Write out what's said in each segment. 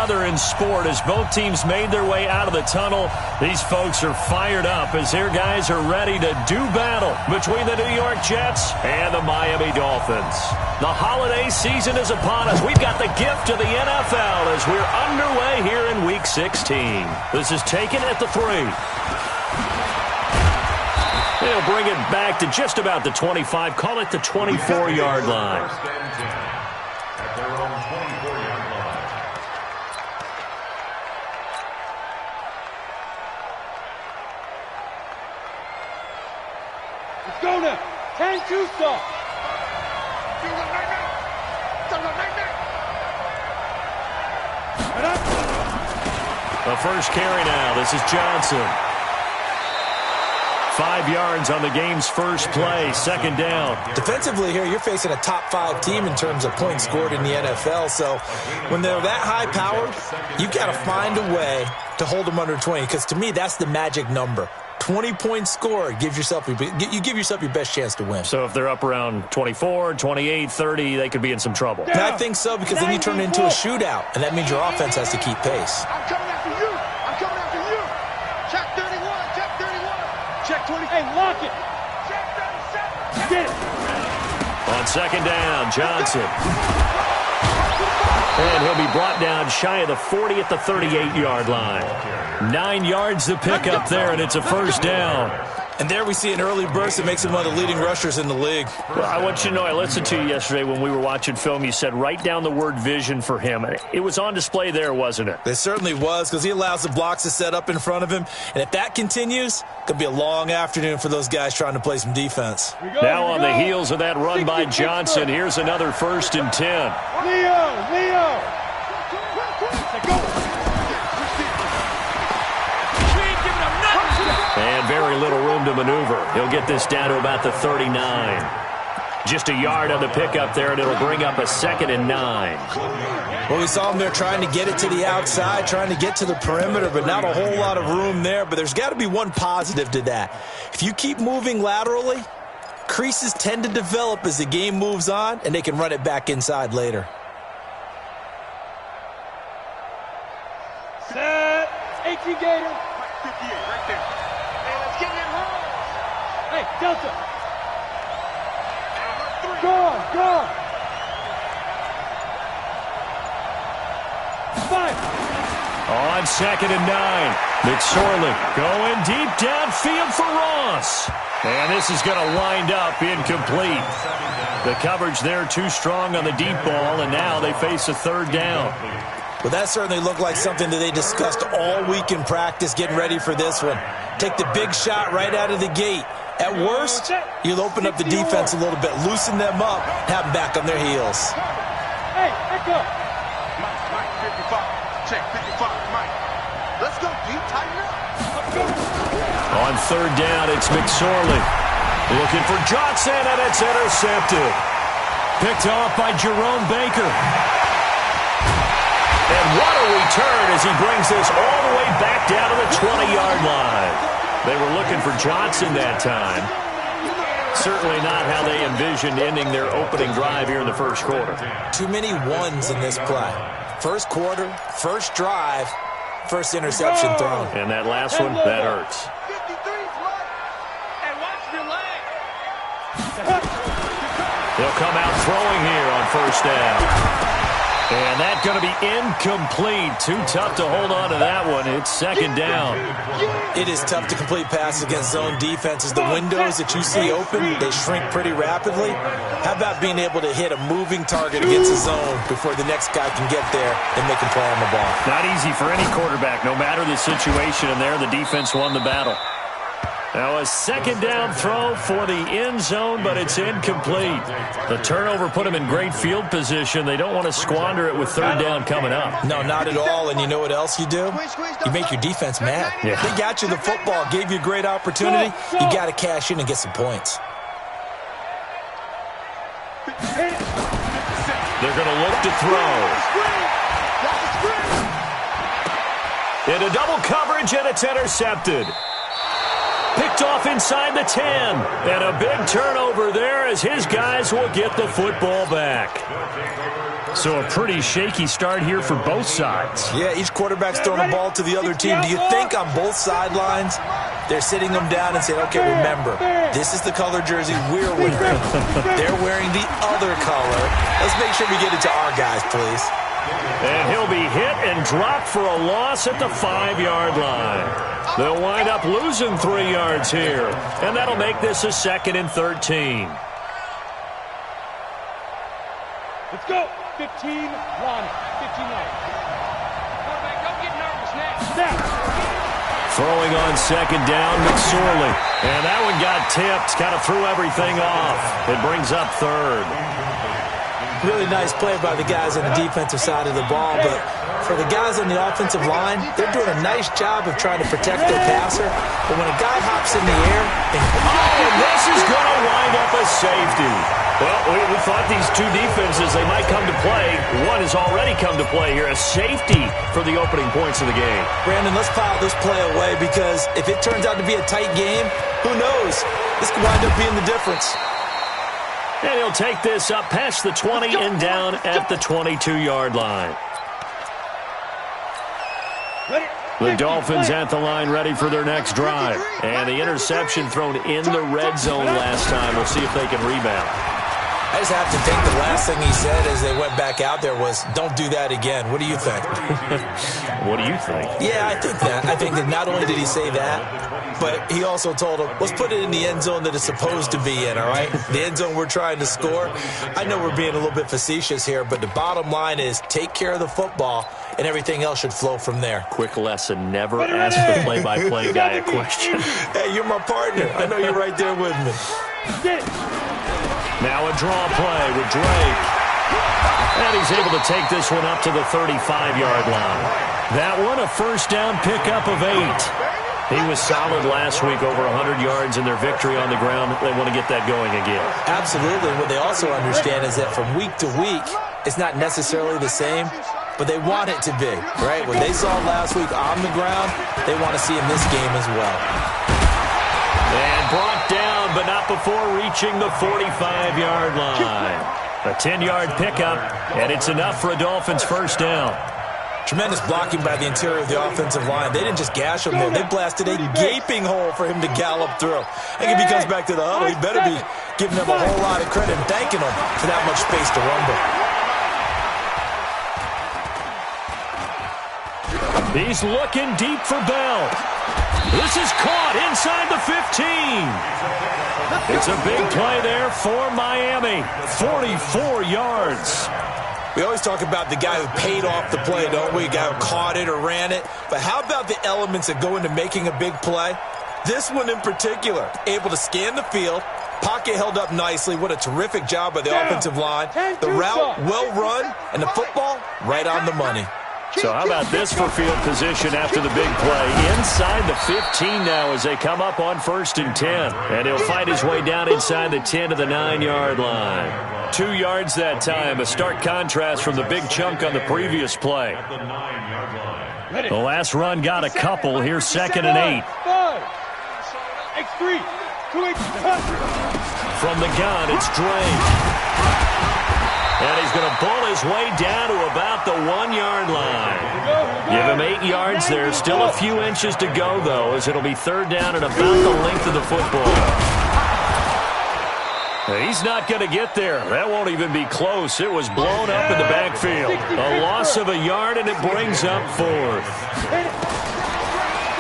other in sport as both teams made their way out of the tunnel. These folks are fired up as their guys are ready to do battle between the New York Jets and the Miami Dolphins. The holiday season is upon us. We've got the gift of the NFL as we're underway here in Week 16. This is taken at the 3. They'll bring it back to just about the 25. Call it the 24-yard line. At their own 24-yard line. Let's go now. 10-2 stop. The first carry now. This is Johnson. 5 yards on the game's first play, second down. Defensively here, you're facing a top-5 team in terms of points scored in the NFL. So when they're that high-powered, you've got to find a way to hold them under 20. Because to me, that's the magic number. 20 points scored, you give yourself your best chance to win. So if they're up around 24, 28, 30, they could be in some trouble. And I think so, because then you turn it into a shootout, and that means your offense has to keep pace. I'm coming after you. I'm coming after you. Check 31. Check 31. Check 20. Hey, lock it. Check 37. Get it. On second down, Johnson. And he'll be brought down shy of the 40 at the 38-yard line. 9 yards to pick up there, and it's a first down. And there we see an early burst that makes him one of the leading rushers in the league. Well, I want you to know, I listened to you yesterday when we were watching film. You said write down the word vision for him. It was on display there, wasn't it? It certainly was, because he allows the blocks to set up in front of him. And if that continues, it could be a long afternoon for those guys trying to play some defense. Now on the heels of that run by Johnson, here's another 1st and 10. Leo. And very little room to maneuver. He'll get this down to about the 39. Just a yard on the pickup there, and it'll bring up a 2nd and 9. Well, we saw him there trying to get it to the outside, trying to get to the perimeter, but not a whole lot of room there. But there's got to be one positive to that. If you keep moving laterally, creases tend to develop as the game moves on, and they can run it back inside later. Set. 18 Gator. 58 right there. Hey, let's get in home. Hey, Delta. Go on. 5. On 2nd and 9. McSorley going deep downfield for Ross. And this is going to wind up incomplete. The coverage there too strong on the deep ball, and now they face a 3rd down. Well, that certainly looked like something that they discussed all week in practice, getting ready for this one. Take the big shot right out of the gate. At worst, you'll open up the defense a little bit, loosen them up, have them back on their heels. Hey, back up. Mike, 55. Check 55, Mike. Let's go, deep, tighten up. Let's go. On 3rd down, it's McSorley. Looking for Johnson, and it's intercepted. Picked off by Jerome Baker. And what a return as he brings this all the way back down to the 20-yard line. They were looking for Johnson that time. Certainly not how they envisioned ending their opening drive here in the first quarter. Too many ones in this play. First quarter, first drive, first interception thrown. And that last one, that hurts. 53's right. And watch your leg. They'll come out throwing here on 1st down. And that's going to be incomplete. Too tough to hold on to that one. It's 2nd down. It is tough to complete passes against zone defenses. The windows that you see open, they shrink pretty rapidly. How about being able to hit a moving target against a zone before the next guy can get there and make a play on the ball? Not easy for any quarterback, no matter the situation. And there, the defense won the battle. Now a 2nd down throw for the end zone, but it's incomplete. The turnover put them in great field position. They don't want to squander it with 3rd down coming up. No, not at all. And you know what else you do? You make your defense mad. Yeah. They got you the football, gave you a great opportunity. You got to cash in and get some points. They're going to look to throw. Into double coverage, and it's intercepted. Picked picked off inside the 10. And a big turnover there as his guys will get the football back. So a pretty shaky start here for both sides. Yeah, each quarterback's throwing the ball to the other team. Do you think on both sidelines they're sitting them down and saying, okay, remember, this is the color jersey we're wearing. They're wearing the other color. Let's make sure we get it to our guys, please. And he'll be hit and dropped for a loss at the 5-yard line. They'll wind up losing 3 yards here. And that'll make this a 2nd and 13. Let's go. 15, 1, 15, 9. Quarterback, don't get nervous now. Snap. Throwing on 2nd down, McSorley. And that one got tipped, kind of threw everything off. It brings up 3rd. Really nice play by the guys on the defensive side of the ball, but for the guys on the offensive line, they're doing a nice job of trying to protect their passer. But when a guy hops in the air, and this is going to wind up a safety. Well, we thought these two defenses, they might come to play. One has already come to play here, a safety for the opening points of the game. Brandon, let's file this play away because if it turns out to be a tight game, who knows? This could wind up being the difference. And he'll take this up past the 20 and down at the 22-yard line. The Dolphins at the line ready for their next drive. And the interception thrown in the red zone last time. We'll see if they can rebound. I just have to think the last thing he said as they went back out there was, don't do that again. What do you think? What do you think? Yeah, I think that. I think that not only did he say that, but he also told him, let's put it in the end zone that it's supposed to be in, all right? The end zone we're trying to score. I know we're being a little bit facetious here, but the bottom line is take care of the football, and everything else should flow from there. Quick lesson, never ask the play-by-play guy a question. Hey, you're my partner. I know you're right there with me. Now a draw play with Drake. And he's able to take this one up to the 35-yard line. That one, a first down pickup of 8. He was solid last week, over 100 yards in their victory on the ground. They want to get that going again. Absolutely. What they also understand is that from week to week, it's not necessarily the same, but they want it to be, right? What they saw last week on the ground, they want to see in this game as well. And brought down, but not before reaching the 45-yard line. A 10-yard pickup, and it's enough for a Dolphins first down. Tremendous blocking by the interior of the offensive line. They didn't just gash him, though. They blasted a gaping hole for him to gallop through. I think if he comes back to the huddle, he better be giving them a whole lot of credit and thanking them for that much space to rumble. He's looking deep for Bell. This is caught inside the 15. It's a big play there for Miami. 44 yards. We always talk about the guy who paid off the play, don't we? A guy who caught it or ran it. But how about the elements that go into making a big play? This one in particular, able to scan the field, pocket held up nicely. What a terrific job by the offensive line. The route well run, and the football right on the money. So how about this for field position after the big play? Inside the 15 now as they come up on 1st and 10. And he'll fight his way down inside the 10 to the 9-yard line. 2 yards that time, a stark contrast from the big chunk on the previous play. The last run got a couple. Here's 2nd and 8. X3. 2X. From the gun, it's Drake. And he's going to pull his way down to about the 1-yard line. Give him 8 yards there. Still a few inches to go, though, as it'll be 3rd down and about the length of the football. He's not going to get there. That won't even be close. It was blown up in the backfield. A loss of a yard, and it brings up 4th.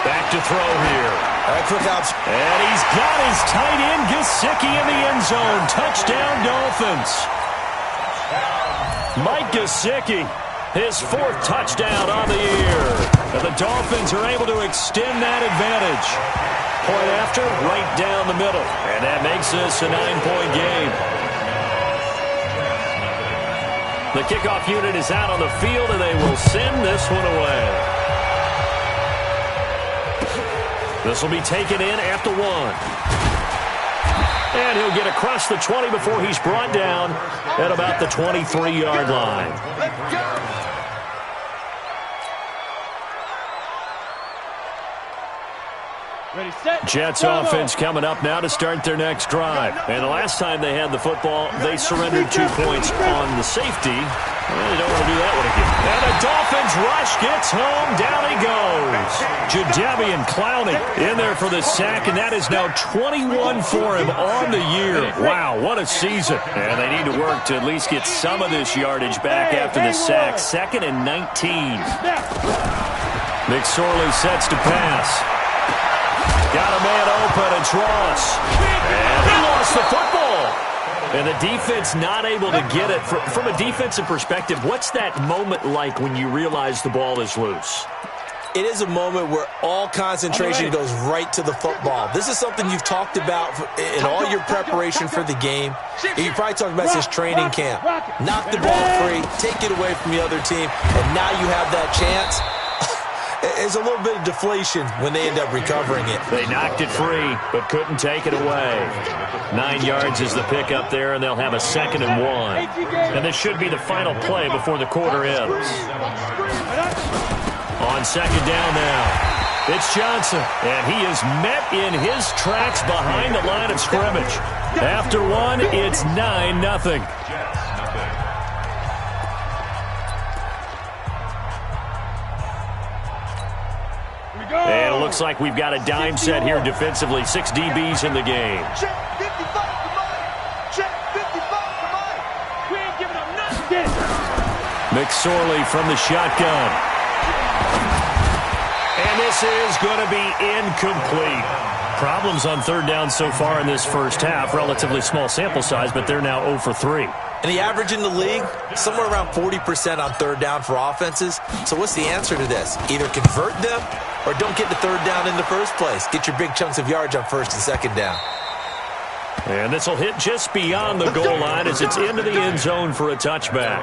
Back to throw here. All right, quick outs. And he's got his tight end, Gesicki, in the end zone. Touchdown, Dolphins. Mike Gesicki, his 4th touchdown on the year. And the Dolphins are able to extend that advantage. Point after, right down the middle. And that makes this a 9-point game. The kickoff unit is out on the field, and they will send this one away. This will be taken in at the 1. And he'll get across the 20 before he's brought down at about the 23-yard line. Jets offense coming up now to start their next drive. And the last time they had the football, they surrendered 2 points on the safety. Well, they don't want to do that one again. And the Dolphins rush gets home. Down he goes. Jadeveon Clowney in there for the sack, and that is now 21 for him on the year. Wow, what a season. And they need to work to at least get some of this yardage back after the sack. 2nd and 19. McSorley sets to pass. Got a man open, it's Ross. And he lost the football. And the defense not able to get it. From a defensive perspective, what's that moment like when you realize the ball is loose? It is a moment where all concentration goes right to the football. This is something you've talked about in all your preparation for the game. You probably talked about this training camp. Knock the ball free, take it away from the other team, and now you have that chance. There's a little bit of deflation when they end up recovering it. They knocked it free, but couldn't take it away. 9 yards is the pickup there, and they'll have a 2nd and 1. And this should be the final play before the quarter ends. On 2nd down now, it's Johnson, and he is met in his tracks behind the line of scrimmage. After one, it's 9-0. And it looks like we've got a dime set here defensively. 6 DBs in the game. Check 55, come on. Check 55, come on. We ain't giving up nothing. McSorley from the shotgun. And this is going to be incomplete. Problems on 3rd down so far in this first half. Relatively small sample size, but they're now 0 for 3. And the average in the league, somewhere around 40% on 3rd down for offenses. So what's the answer to this? Either convert them or don't get the 3rd down in the first place. Get your big chunks of yards on 1st and 2nd down. And this will hit just beyond the goal line as it's into the end zone for a touchback.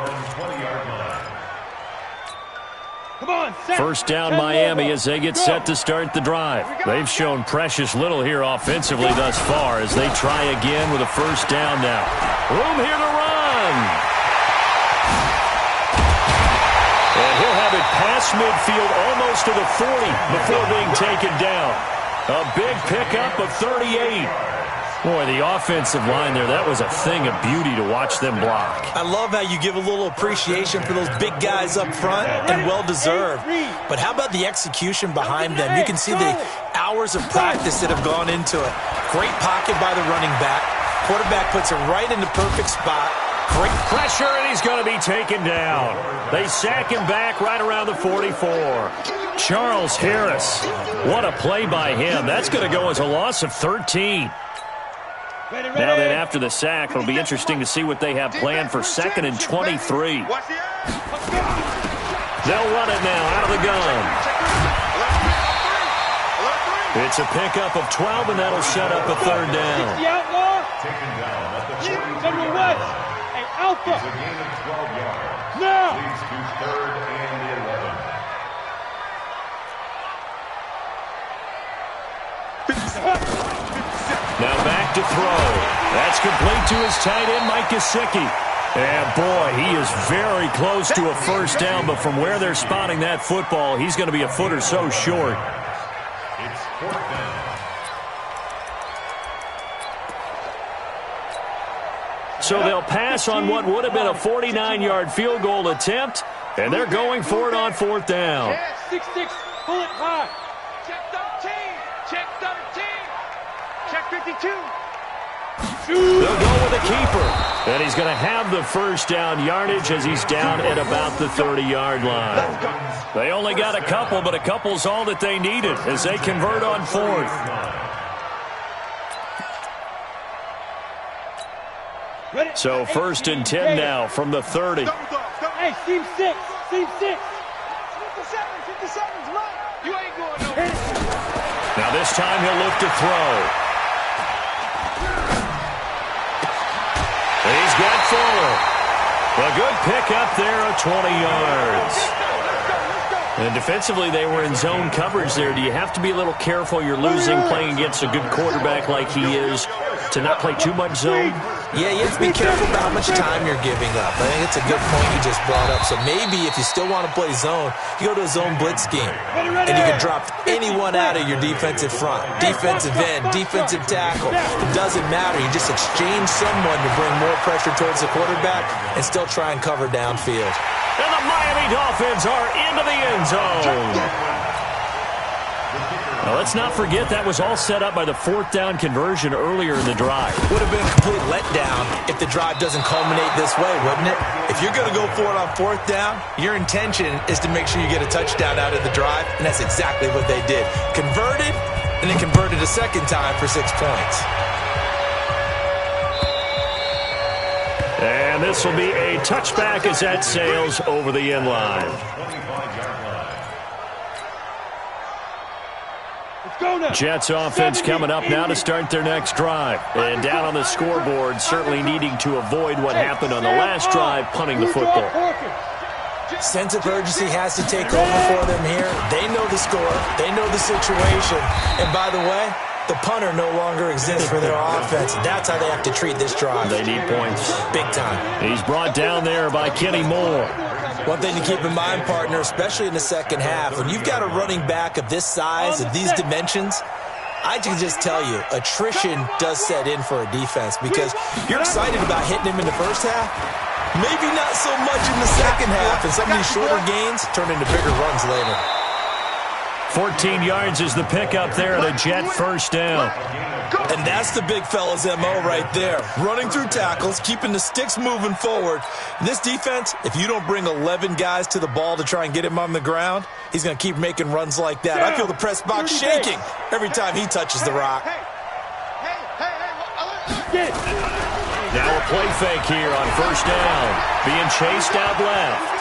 First down Miami as they get set to start the drive. They've shown precious little here offensively thus far as they try again with a 1st down now. Room here to run. And he'll have it past midfield almost to the 40 before being taken down. A big pickup of 38. Boy, the offensive line there, that was a thing of beauty to watch them block. I love how you give a little appreciation for those big guys up front, and well-deserved. But how about the execution behind them? You can see the hours of practice that have gone into it. Great pocket by the running back. Quarterback puts it right in the perfect spot. Great pressure, and he's going to be taken down. They sack him back right around the 44. Charles Harris, what a play by him. That's going to go as a loss of 13. Now then, after the sack, it'll be interesting to see what they have planned for 2nd and 23. They'll run it now out of the gun. It's a pickup of 12, and that'll set up a 3rd down. Taken down at the 40. Alpha. It's a gain of 12 yards. Now. Leads to 3rd and 11. Now back to throw. That's complete to his tight end, Mike Gesicki. And boy, he is very close to a 1st down, but from where they're spotting that football, he's going to be a foot or so short. It's 4th down. So they'll pass on what would have been a 49-yard field goal attempt, and they're going for it on 4th down. 6-6, pull it high. Check 13, check 13, check 52. They'll go with a keeper, and he's going to have the 1st down yardage as he's down at about the 30-yard line. They only got a couple, but a couple's all that they needed as they convert on 4th. So 1st and 10 now from the 30. Hey, team 6, team 6. 57, 57's right. You ain't going nowhere. Now this time he'll look to throw. He's got Fuller. A good pickup there of 20 yards. And defensively, they were in zone coverage there. Do you have to be a little careful? You're losing playing against a good quarterback like he is to not play too much zone? Yeah, you have to be careful about how much time you're giving up. I think it's a good point you just brought up. So maybe if you still want to play zone, you go to a zone blitz scheme. And you can drop anyone out of your defensive front. Defensive end, defensive tackle. It doesn't matter. You just exchange someone to bring more pressure towards the quarterback and still try and cover downfield. And the Miami Dolphins are into the end zone. Now, let's not forget that was all set up by the fourth down conversion earlier in the drive. Would have been a complete letdown if the drive doesn't culminate this way, wouldn't it? If you're going to go for it on fourth down, your intention is to make sure you get a touchdown out of the drive, and that's exactly what they did. Converted, and then converted a second time for 6 points. And this will be a touchback as that sails over the end line. Jets offense coming up now to start their next drive. And down on the scoreboard, certainly needing to avoid what happened on the last drive, punting the football. Sense of urgency has to take over for them here. They know the score. They know the situation. And by the way, the punter no longer exists for their offense. That's how they have to treat this drive. They need points. Big time. He's brought down there by Kenny Moore. One thing to keep in mind, partner, especially in the second half, when you've got a running back of this size, of these dimensions, I can just tell you, attrition does set in for a defense because you're excited about hitting him in the first half. Maybe not so much in the second half, and some of these shorter gains turn into bigger runs later. 14 yards is the pickup there at a Jet first down. And that's the big fella's MO right there. Running through tackles, keeping the sticks moving forward. This defense, if you don't bring 11 guys to the ball to try and get him on the ground, he's going to keep making runs like that. I feel the press box shaking every time he touches the rock. Now a play fake here on first down. Being chased out left.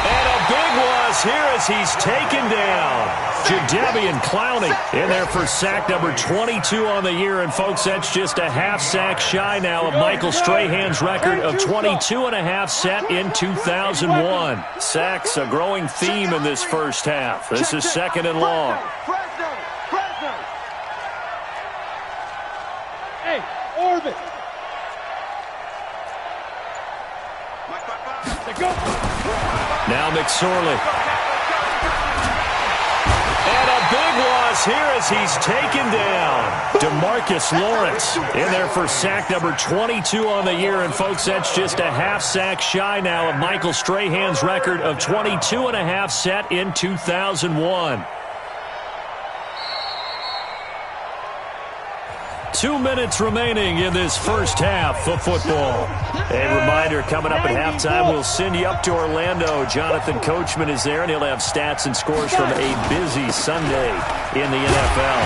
And a big loss here as he's taken down. Jadeveon Clowney in there for sack number 22 on the year. And, folks, that's just a half sack shy now of Michael Strahan's record of 22 and a half set in 2001. Sacks, a growing theme in this first half. This is second and long. Hey, Orbit. Now McSorley. And a big loss here as he's taken down. DeMarcus Lawrence in there for sack number 22 on the year. And, folks, that's just a half sack shy now of Michael Strahan's record of 22 and a half set in 2001. 2 minutes remaining in this first half of football. A reminder, coming up at halftime, we'll send you up to Orlando. Jonathan Coachman is there, and he'll have stats and scores from a busy Sunday in the NFL.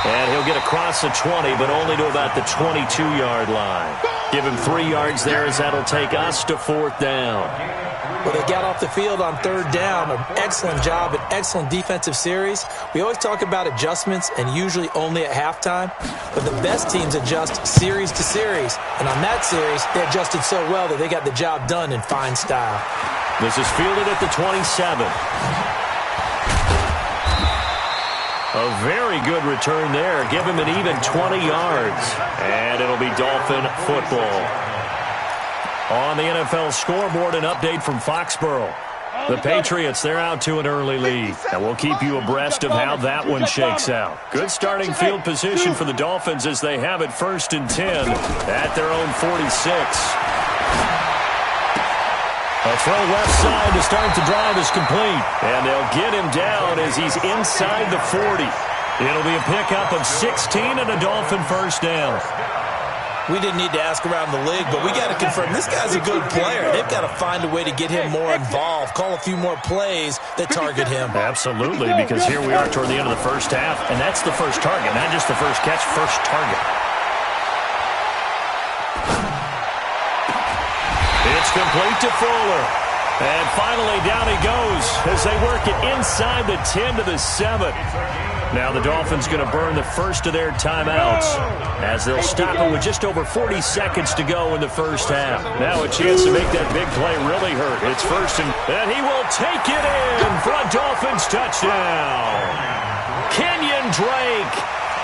And he'll get across the 20, but only to about the 22-yard line. Give him 3 yards there as that'll take us to fourth down. Well, they got off the field on third down. An excellent job, an excellent defensive series. We always talk about adjustments and usually only at halftime. But the best teams adjust series to series. And on that series, they adjusted so well that they got the job done in fine style. This is fielded at the 27. A very good return there. Give him an even 20 yards. And it'll be Dolphin football. On the NFL scoreboard, an update from Foxborough. The Patriots, they're out to an early lead. And we'll keep you abreast of how that one shakes out. Good starting field position for the Dolphins as they have it 1st and 10 at their own 46. A throw left side to start the drive is complete. And they'll get him down as he's inside the 40. It'll be a pickup of 16 and a Dolphin first down. We didn't need to ask around the league, but we got to confirm this guy's a good player. They've got to find a way to get him more involved, call a few more plays that target him. Absolutely, because here we are toward the end of the first half, and that's the first target, not just the first catch, first target. It's complete to Fuller. And finally, down he goes as they work it inside the 10 to the 7. Now the Dolphins going to burn the first of their timeouts as they'll stop it with just over 40 seconds to go in the first half. Now a chance to make that big play really hurt. It's first and he will take it in for a Dolphins touchdown. Kenyon Drake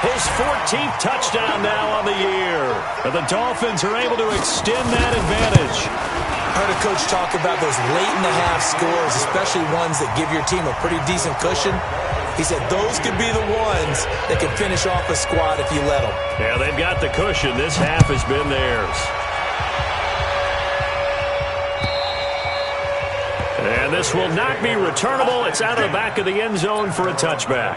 His 14th touchdown now on the year. And the Dolphins are able to extend that advantage. I heard a coach talk about those late-in-the-half scores, especially ones that give your team a pretty decent cushion. He said those could be the ones that can finish off a squad if you let them. Yeah, they've got the cushion. This half has been theirs. And this will not be returnable. It's out of the back of the end zone for a touchback.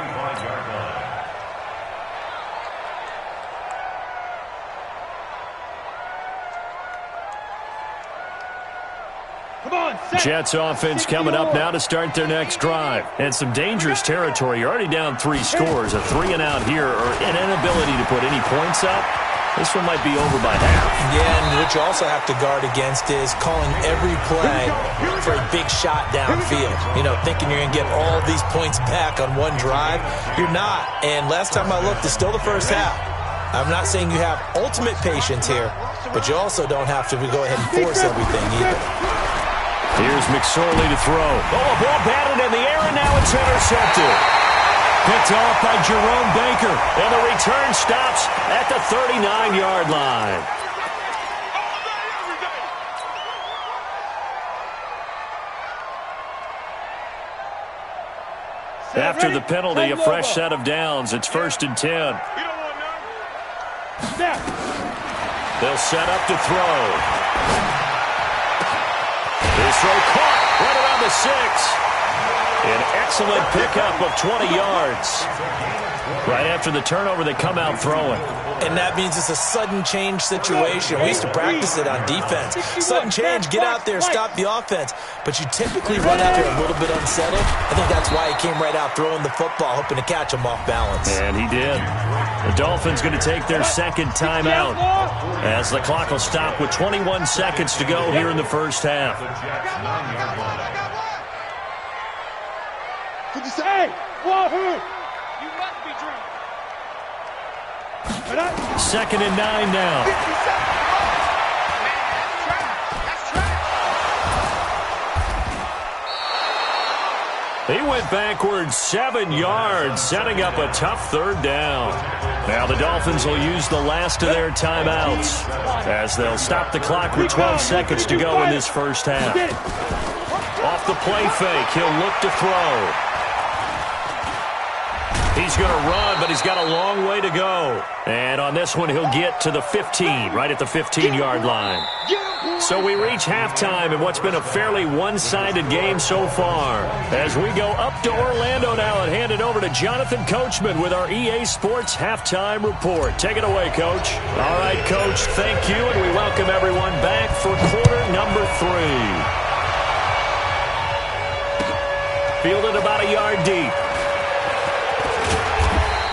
Jets offense coming up now to start their next drive. And some dangerous territory. You're already down 3 scores. A 3-and-out here or an inability to put any points up. This one might be over by half. Yeah, and what you also have to guard against is calling every play for a big shot downfield. You know, thinking you're going to get all these points back on one drive. You're not. And last time I looked, it's still the first half. I'm not saying you have ultimate patience here, but you also don't have to go ahead and force everything either. Here's McSorley to throw. Oh, a ball batted in the air, and now it's intercepted. Picked off by Jerome Baker, and the return stops at the 39-yard line. After the penalty, a fresh set of downs. It's 1st and 10. They'll set up to throw. His throw caught right around the 6. An excellent pickup of 20 yards. Right after the turnover, they come out throwing. And that means it's a sudden change situation. We used to practice it on defense. Sudden change, get out there, stop the offense. But you typically run out there a little bit unsettled. I think that's why he came right out throwing the football, hoping to catch him off balance. And he did. The Dolphins going to take their second timeout as the clock will stop with 21 seconds to go here in the first half. Hey, Wahoo! You must be drunk. 2nd and 9 now. He went backwards 7 yards, setting up a tough 3rd down. Now the Dolphins will use the last of their timeouts as they'll stop the clock with 12 seconds to go in this first half. Off the play fake, he'll look to throw. He's going to run, but he's got a long way to go. And on this one, he'll get to the 15, right at the 15-yard line. So we reach halftime in what's been a fairly one-sided game so far. As we go up to Orlando now and hand it over to Jonathan Coachman with our EA Sports Halftime Report. Take it away, Coach. All right, Coach, thank you, and we welcome everyone back for quarter number 3. Fielded about a yard deep.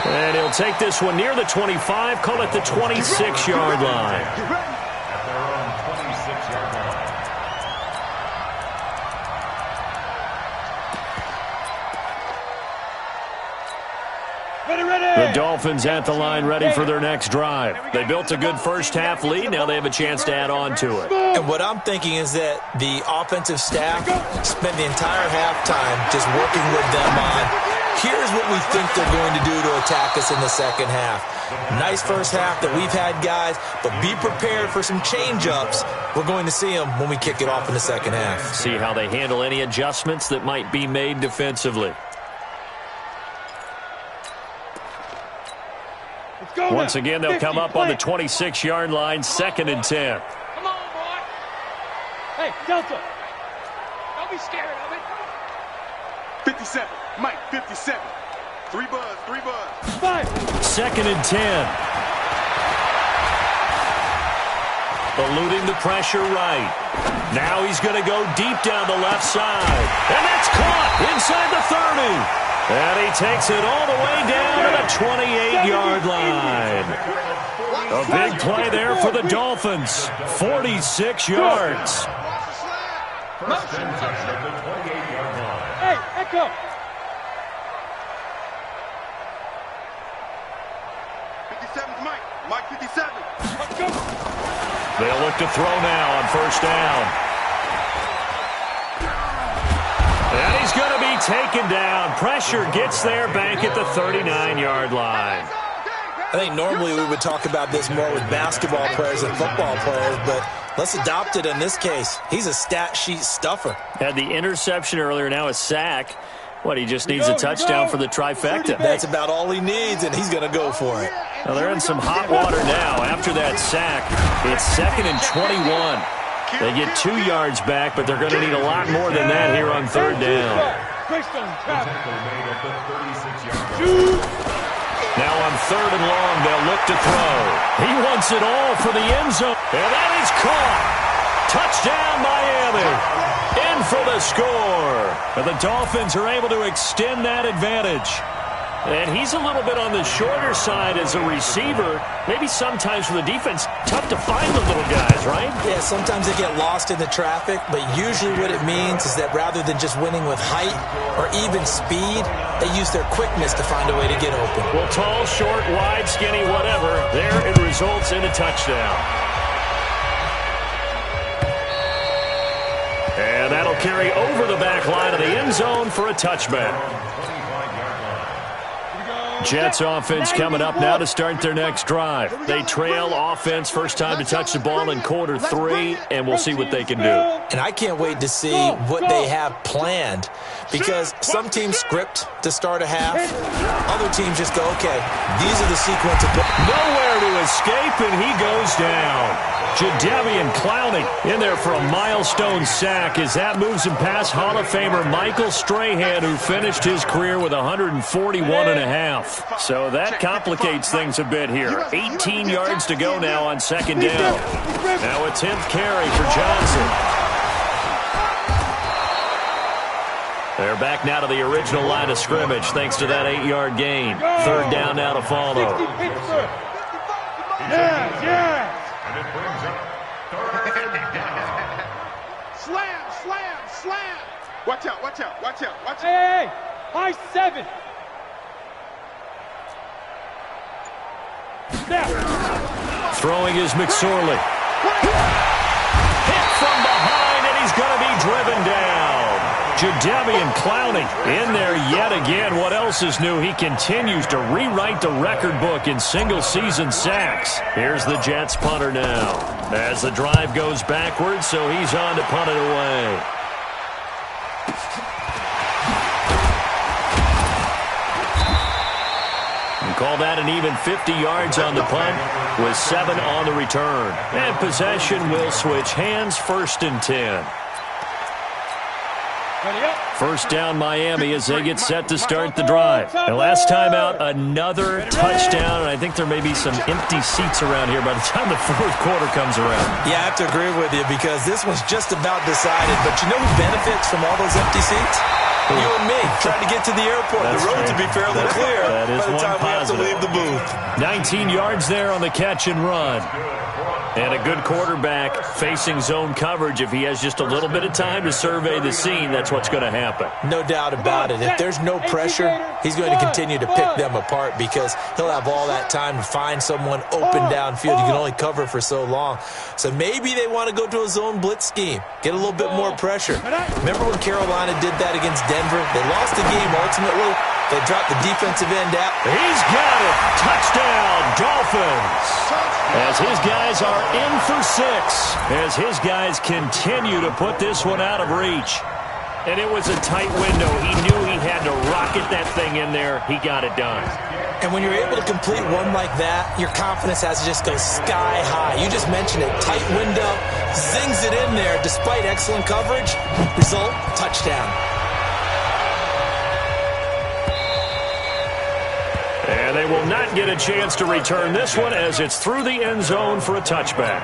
And he'll take this one near the 25, call it the 26-yard line. At their own 26-yard line. Ready. The Dolphins at the line ready for their next drive. They built a good first half lead. Now they have a chance to add on to it. And what I'm thinking is that the offensive staff spent the entire halftime just working with them on, here's what we think they're going to do to attack us in the second half. Nice first half that we've had, guys, but be prepared for some change-ups. We're going to see them when we kick it off in the second half. See how they handle any adjustments that might be made defensively. Once again, they'll come up on the 26-yard line, 2nd and 10. Come on, boy. Hey, Delta. Don't be scared of it. 57. Mike, 57. 3 buzz. 5. 2nd and 10. Eluding the pressure right. Now he's going to go deep down the left side. And that's caught inside the 30. And he takes it all the way down to the 28-yard line. A big play there for the Dolphins. 46 yards. First and 10 at the 28-yard line. Hey, Echo. Mike 57. Let's go. They'll look to throw now on first down. And he's going to be taken down. Pressure gets there back at the 39-yard line. I think normally we would talk about this more with basketball players and football players, but let's adopt it in this case. He's a stat sheet stuffer. Had the interception earlier, now a sack. What, he just needs a touchdown for the trifecta. That's about all he needs, and he's going to go for it. Well, they're in some hot water now. After that sack, it's 2nd and 21. They get 2 yards back, but they're going to need a lot more than that here on 3rd down. Now on 3rd and long, they'll look to throw. He wants it all for the end zone. And that is caught. Touchdown, Miami. In for the score. And the Dolphins are able to extend that advantage. And he's a little bit on the shorter side as a receiver. Maybe sometimes for the defense, tough to find the little guys, right? Yeah, sometimes they get lost in the traffic, but usually what it means is that rather than just winning with height or even speed, they use their quickness to find a way to get open. Well, tall, short, wide, skinny, whatever, there it results in a touchdown. And that'll carry over the back line of the end zone for a touchback. Jets offense coming up now to start their next drive. They trail offense first time to touch the ball in quarter 3, and we'll see what they can do. And I can't wait to see what they have planned, because some teams script to start a half. Other teams just go, okay, these are the sequence of... Nowhere to escape, and he goes down. Jadeveon Clowney in there for a milestone sack as that moves him past Hall of Famer Michael Strahan, who finished his career with 141.5. So that complicates things a bit here. 18 yards to go now on 2nd down. Now a 10th carry for Johnson. They're back now to the original line of scrimmage thanks to that 8-yard gain. 3rd down now to follow. Yeah. And it brings up 3rd down. Slam. Watch out. Hey. High 7. Snap. Throwing is McSorley. Hit from behind, and he's going to be driven down. Jadeveon Clowney in there yet again. What else is new? He continues to rewrite the record book in single-season sacks. Here's the Jets punter now as the drive goes backwards, so he's on to punt it away. And call that an even 50 yards on the punt with 7 on the return. And possession will switch hands, 1st and 10. First down Miami as they get set to start the drive. And last time out, another touchdown, and I think there may be some empty seats around here by the time the 4th quarter comes around. Yeah, I have to agree with you because this one's just about decided. But you know who benefits from all those empty seats? You and me, trying to get to the airport. That's the road to be fairly clear that is by the time we have to leave the booth. 19 yards there on the catch and run. And a good quarterback facing zone coverage. If he has just a little bit of time to survey the scene, that's what's going to happen. No doubt about it. If there's no pressure, he's going to continue to pick them apart because he'll have all that time to find someone open downfield. You can only cover for so long. So maybe they want to go to a zone blitz scheme, get a little bit more pressure. Remember when Carolina did that against Denver? They lost the game ultimately. They dropped the defensive end out. He's got it. Touchdown, Dolphins. As his guys are in for 6. As his guys continue to put this one out of reach. And it was a tight window. He knew he had to rocket that thing in there. He got it done. And when you're able to complete one like that, your confidence has to just go sky high. You just mentioned it. Tight window, zings it in there despite excellent coverage. Result, touchdown. And they will not get a chance to return this one as it's through the end zone for a touchback.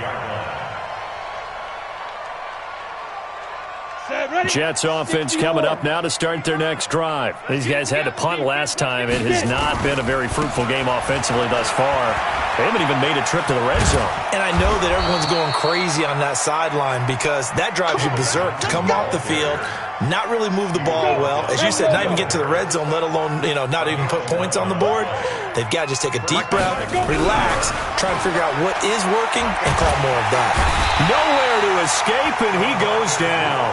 Jets offense coming up now to start their next drive. These guys had to punt last time. It has not been a very fruitful game offensively thus far. They haven't even made a trip to the red zone. And I know that everyone's going crazy on that sideline because that drives you berserk to come off the field, not really move the ball well. As you said, not even get to the red zone, let alone, not even put points on the board. They've got to just take a deep breath, relax, try and figure out what is working, and call more of that. Nowhere to escape, and he goes down.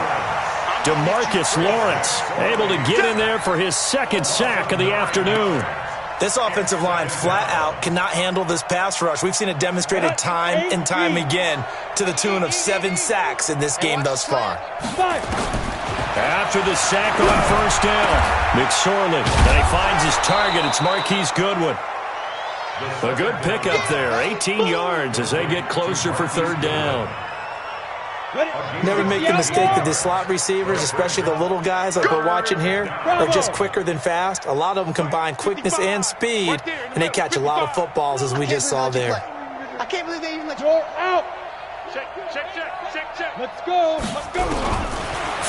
DeMarcus Lawrence able to get in there for his 2nd sack of the afternoon. This offensive line flat out cannot handle this pass rush. We've seen it demonstrated time and time again to the tune of 7 sacks in this game thus far. After the sack on first down, McSorley, and he finds his target. It's Marquise Goodwin. A good pickup there, 18 yards as they get closer for third down. Never make the mistake that the slot receivers, especially the little guys like we're watching here, are just quicker than fast. A lot of them combine quickness and speed, and they catch a lot of footballs, as we just saw there. I can't believe they even let you out. Check. Let's go.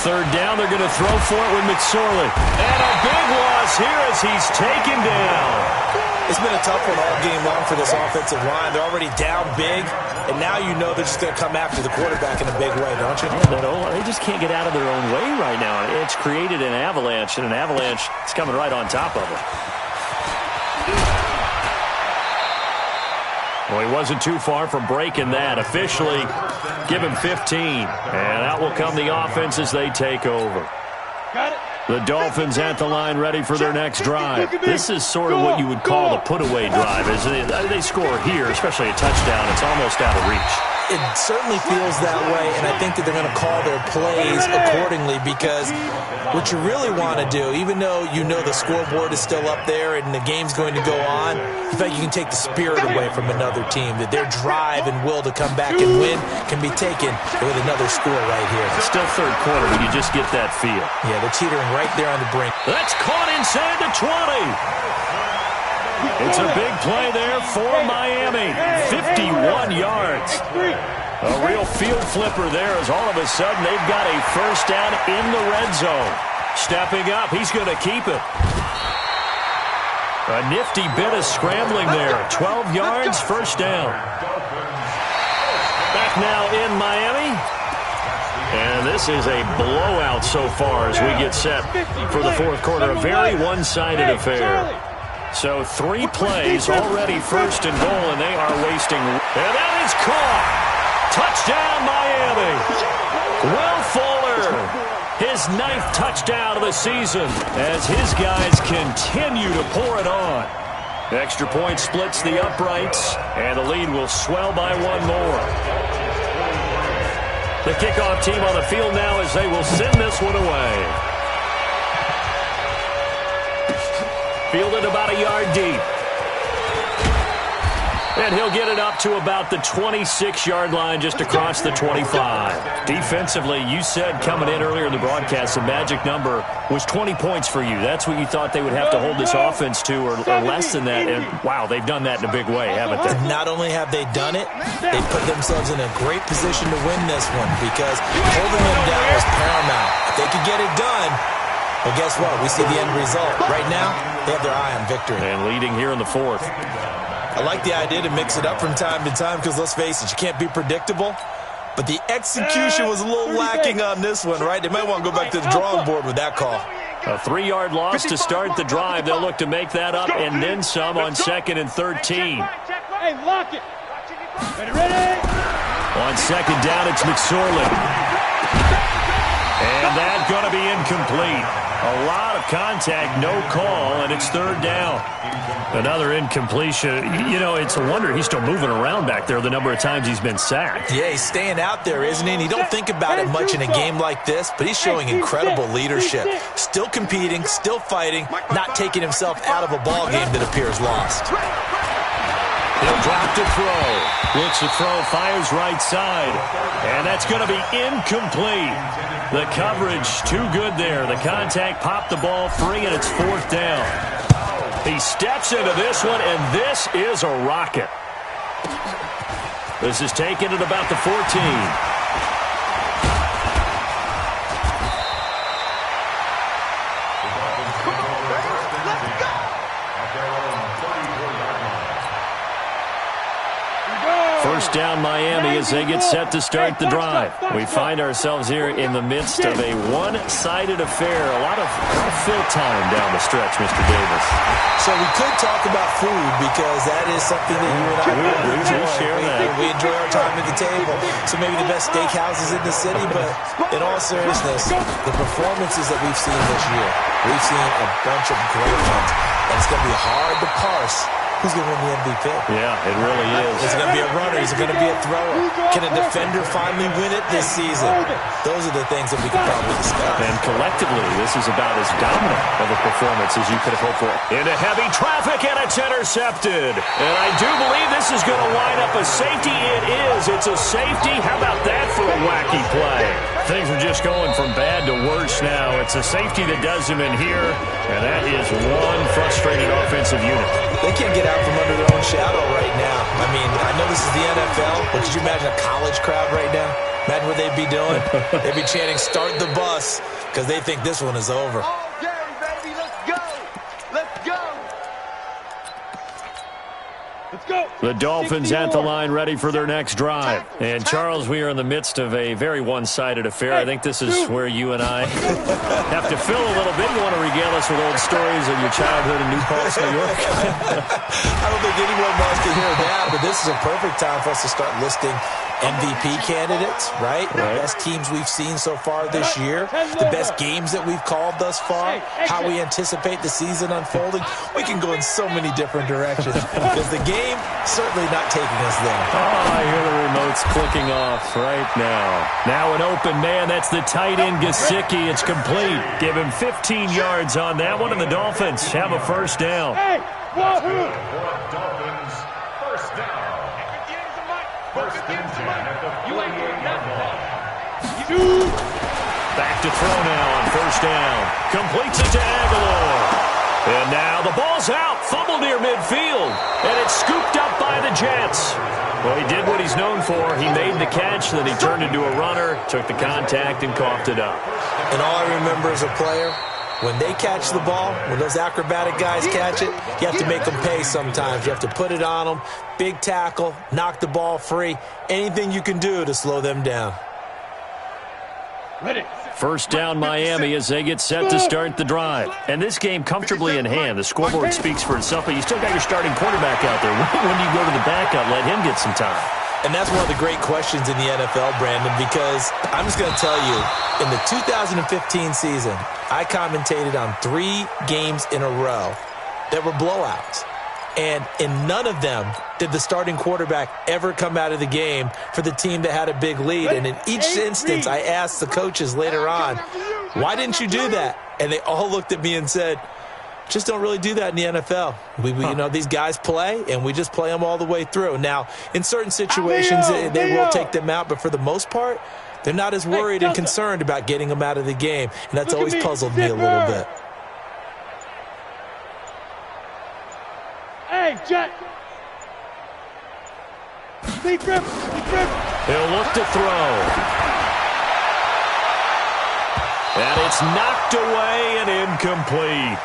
Third down, they're going to throw for it with McSorley. And a big loss here as he's taken down. It's been a tough one all game long for this offensive line. They're already down big, and now you know they're just going to come after the quarterback in a big way, don't you? Yeah, they just can't get out of their own way right now. It's created an avalanche, and an avalanche is coming right on top of it. Well, he wasn't too far from breaking that. Officially, give him 15. And out will come the offense as they take over. Got it. The Dolphins at the line ready for their next drive. This is sort of what you would call a put-away drive. As they score here, especially a touchdown, it's almost out of reach. It certainly feels that way, and I think that they're going to call their plays accordingly, because what you really want to do, even though you know the scoreboard is still up there and the game's going to go on, in fact, you can take the spirit away from another team, that their drive and will to come back and win can be taken with another score right here. It's still third quarter, but you just get that feel. Yeah, they're teetering right there on the brink. That's caught inside the 20. It's a big play there for Miami. 51 yards. A real field flipper there as all of a sudden they've got a first down in the red zone. Stepping up, he's going to keep it. A nifty bit of scrambling there. 12 yards, first down. Back now in Miami. And this is a blowout so far as we get set for the fourth quarter. A very one-sided affair. So 3 plays already first and goal, and they are wasting. And that is caught. Touchdown, Miami. Will Fuller, his 9th touchdown of the season as his guys continue to pour it on. Extra point splits the uprights, and the lead will swell by 1 more. The kickoff team on the field now as they will send this one away. Fielded about a yard deep. And he'll get it up to about the 26-yard line, just across the 25. Defensively, you said coming in earlier in the broadcast, the magic number was 20 points for you. That's what you thought they would have to hold this offense to, or less than that. And, wow, they've done that in a big way, haven't they? Not only have they done it, they put themselves in a great position to win this one, because holding them down was paramount. If they could get it done, well, guess what? We see the end result. Right now, they have their eye on victory. And leading here in the fourth. I like the idea to mix it up from time to time because, let's face it, you can't be predictable. But the execution was a little lacking on this one, right? They might want to go back to the drawing board with that call. A 3-yard loss to start the drive. They'll look to make that up and then some on 2nd and 13. Hey, lock it. Ready? On 2nd down, it's McSorley. And that's going to be incomplete. A lot of contact, no call, and it's 3rd down. Another incompletion. You know, it's a wonder he's still moving around back there the number of times he's been sacked. Yeah, he's staying out there, isn't he? And you don't think about it much in a game like this, but he's showing incredible leadership. Still competing, still fighting, not taking himself out of a ball game that appears lost. He'll drop to throw. Looks to throw, fires right side. And that's going to be incomplete. The coverage too good there. The contact popped the ball free, and it's 4th down. He steps into this one, and this is a rocket. This is taken at about the 14. First down Miami as they get set to start the drive. We find ourselves here in the midst of a one-sided affair. A lot of fill time down the stretch, Mr. Davis. So we could talk about food because that is something that you and I we share that. We enjoy our time at the table. So maybe the best steakhouses in the city, but in all seriousness, the performances that we've seen this year, we've seen a bunch of great ones. And it's going to be hard to parse who's going to win the MVP. Yeah, it really is. Is it going to be a runner? Is it going to be a thrower? Can a defender finally win it this season? Those are the things that we can probably discuss. And collectively, this is about as dominant of a performance as you could have hoped for. Into heavy traffic, and it's intercepted. And I do believe this is going to line up a safety. It is. It's a safety. How about that for a wacky play? Things are just going from bad to worse now. It's a safety that does him in here, and that is one frustrated offensive unit. They can't get out from under their own shadow right now. I mean, I know this is the NFL, but could you imagine a college crowd right now? Imagine what they'd be doing. They'd be chanting, "Start the bus," because they think this one is over. All day, baby. Let's go. Let's go. Let's go. The Dolphins at the line ready for their next drive. And, Charles, we are in the midst of a very one-sided affair. I think this is where you and I have to fill a little bit. You want to regale us with old stories of your childhood in New Paltz, New York? I don't think anyone wants to hear that, but this is a perfect time for us to start listing MVP candidates, right? The best teams we've seen so far this year, the best games that we've called thus far, how we anticipate the season unfolding. We can go in so many different directions because the game certainly not taking us there. Oh, I hear the remotes clicking off right now. Now an open man. That's the tight end, Gesicki. It's complete. Give him 15 yards on that one, and the Dolphins have a first down. Hey, Dolphins, first down. First and 10 at the 48-yard line. Back to throw now on first down. Completes it to Aguilar. And now the ball's out. Fumble near midfield. And it's scooped up by the Jets. Well, he did what he's known for. He made the catch, then he turned into a runner, took the contact, and coughed it up. And all I remember as a player, when they catch the ball, when those acrobatic guys catch it, you have to make them pay sometimes. You have to put it on them, big tackle, knock the ball free, anything you can do to slow them down. Ready. First down Miami as they get set to start the drive. And this game comfortably in hand. The scoreboard speaks for itself, but you still got your starting quarterback out there. When do you go to the backup? Let him get some time. And that's one of the great questions in the NFL, Brandon, because I'm just going to tell you, in the 2015 season, I commentated on 3 games in a row that were blowouts. And in none of them did the starting quarterback ever come out of the game for the team that had a big lead. And in each instance, I asked the coaches later on, why didn't you do that? And they all looked at me and said, just don't really do that in the NFL. You know, these guys play, and we just play them all the way through. Now, in certain situations, they will take them out, but for the most part, they're not as worried and concerned about getting them out of the game. And that's always puzzled me a little bit. Hey, Jet. Deep grip. He'll look to throw. And it's knocked away and incomplete.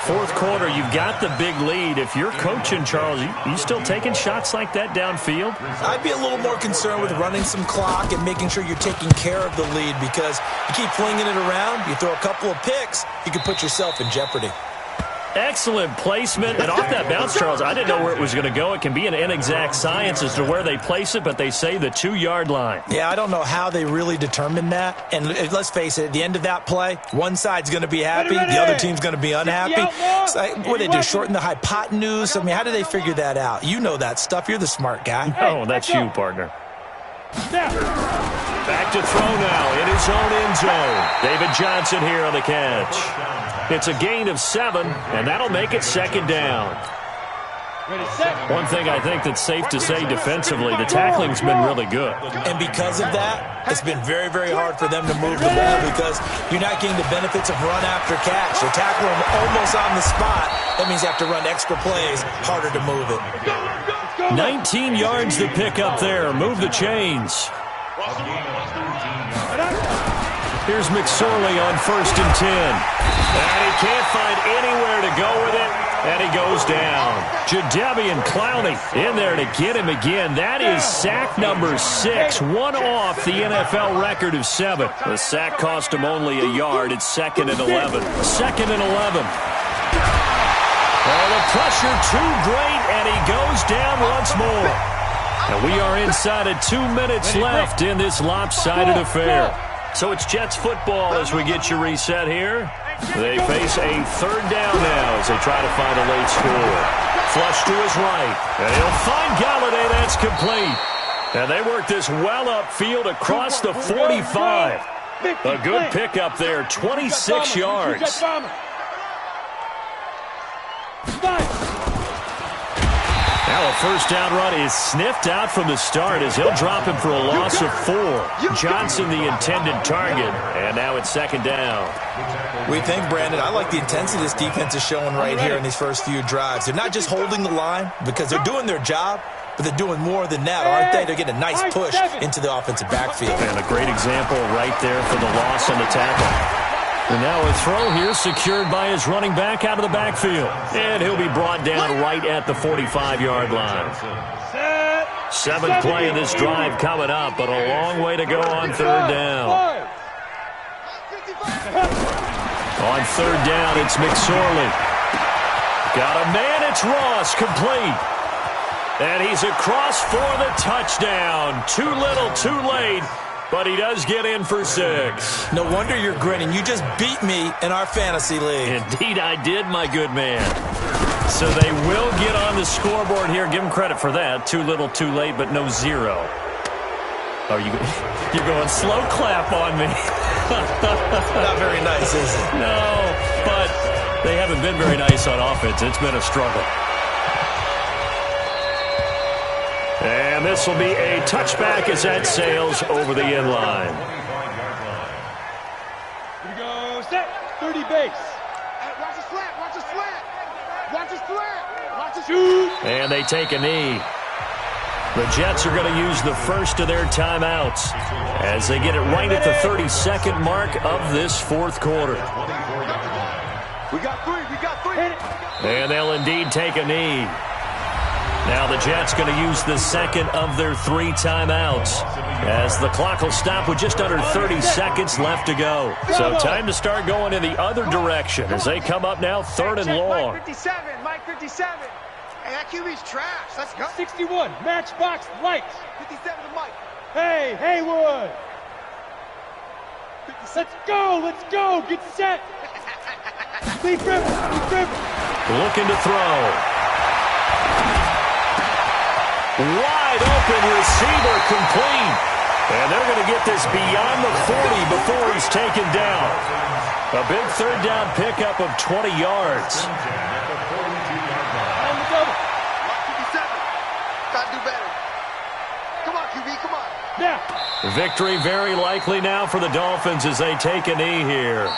Fourth quarter, you've got the big lead. If you're coaching, Charles, you still taking shots like that downfield? I'd be a little more concerned with running some clock and making sure you're taking care of the lead, because you keep flinging it around, you throw a couple of picks, you can put yourself in jeopardy. Excellent placement. And off that bounce, Charles, I didn't know where it was going to go. It can be an inexact science as to where they place it, but they say the 2-yard line. Yeah, I don't know how they really determine that. And let's face it, at the end of that play, one side's going to be happy, the other team's going to be unhappy. So, what do they do, shorten the hypotenuse? I mean, how do they figure that out? You know that stuff. You're the smart guy. Oh, that's you, partner. Back to throw now in his own end zone. David Johnson here on the catch. It's a gain of 7, and that'll make it second down. One thing I think that's safe to say defensively, the tackling's been really good. And because of that, it's been very, very hard for them to move the ball, because you're not getting the benefits of run after catch. They're tackling them almost on the spot. That means you have to run extra plays, harder to move it. 19 yards to pick up there. Move the chains. Here's McSorley on first and 10. And he can't find anywhere to go with it, and he goes down. Jadeveon Clowney in there to get him again. That is sack number 6, one off the NFL record of 7. The sack cost him only a yard. It's 2nd and 11. 2nd and 11. Oh, the pressure too great, and he goes down once more. And we are inside of 2 minutes left in this lopsided affair. So it's Jets football as we get you reset here. They face a third down now as they try to find a late score. Flush to his right. And he'll find Galladay. That's complete. And they work this well upfield across the 45. A good pickup there, 26 yards. Now a first down run is sniffed out from the start as he'll drop him for a loss of 4. Johnson the intended target, and now it's second down. We think, Brandon, I like the intensity this defense is showing right here in these first few drives. They're not just holding the line because they're doing their job, but they're doing more than that, aren't they? They're getting a nice push into the offensive backfield. And a great example right there for the loss on the tackle. And now a throw here secured by his running back out of the backfield. And he'll be brought down right at the 45-yard line. 7th play of this drive coming up, but a long way to go on third down. On third down, it's McSorley. Got a man, it's Ross, complete. And he's across for the touchdown. Too little, too late. But he does get in for 6. No wonder you're grinning. You just beat me in our fantasy league. Indeed I did, my good man. So they will get on the scoreboard here. Give him credit for that. Too little, too late, but no 0. Oh, you're going slow clap on me. Not very nice, is it? No, but they haven't been very nice on offense. It's been a struggle. And this will be a touchback as that sails over the end line. Here we go, set, 30 base. Hey, watch the slant, watch the slant. Watch the slant, watch the Shoot. And they take a knee. The Jets are going to use the first of their timeouts as they get it right at the 32nd mark of this fourth quarter. We got 3, we got 3. And they'll indeed take a knee. Now the Jets going to use the second of their 3 timeouts as the clock will stop with just under 30 seconds left to go. So time to start going in the other direction as they come up now 3rd and long. Mike 57, Mike 57. Hey, that QB's trash. Let's go. 61, matchbox lights. 57 to Mike. Hey, Haywood. Let's go, get set. Lead River. Looking to throw. Wide open receiver complete. And they're going to get this beyond the 40 before he's taken down. A big third down pickup of 20 yards. On the double. 57. Gotta do better. Come on, QB, come on. Now. Victory very likely now for the Dolphins as they take a knee here.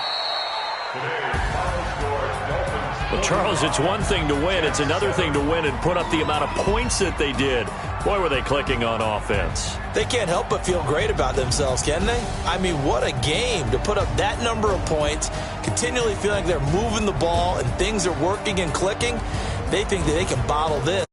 Well, Charles, it's one thing to win. It's another thing to win and put up the amount of points that they did. Boy, were they clicking on offense. They can't help but feel great about themselves, can they? I mean, what a game to put up that number of points, continually feeling like they're moving the ball and things are working and clicking. They think that they can bottle this.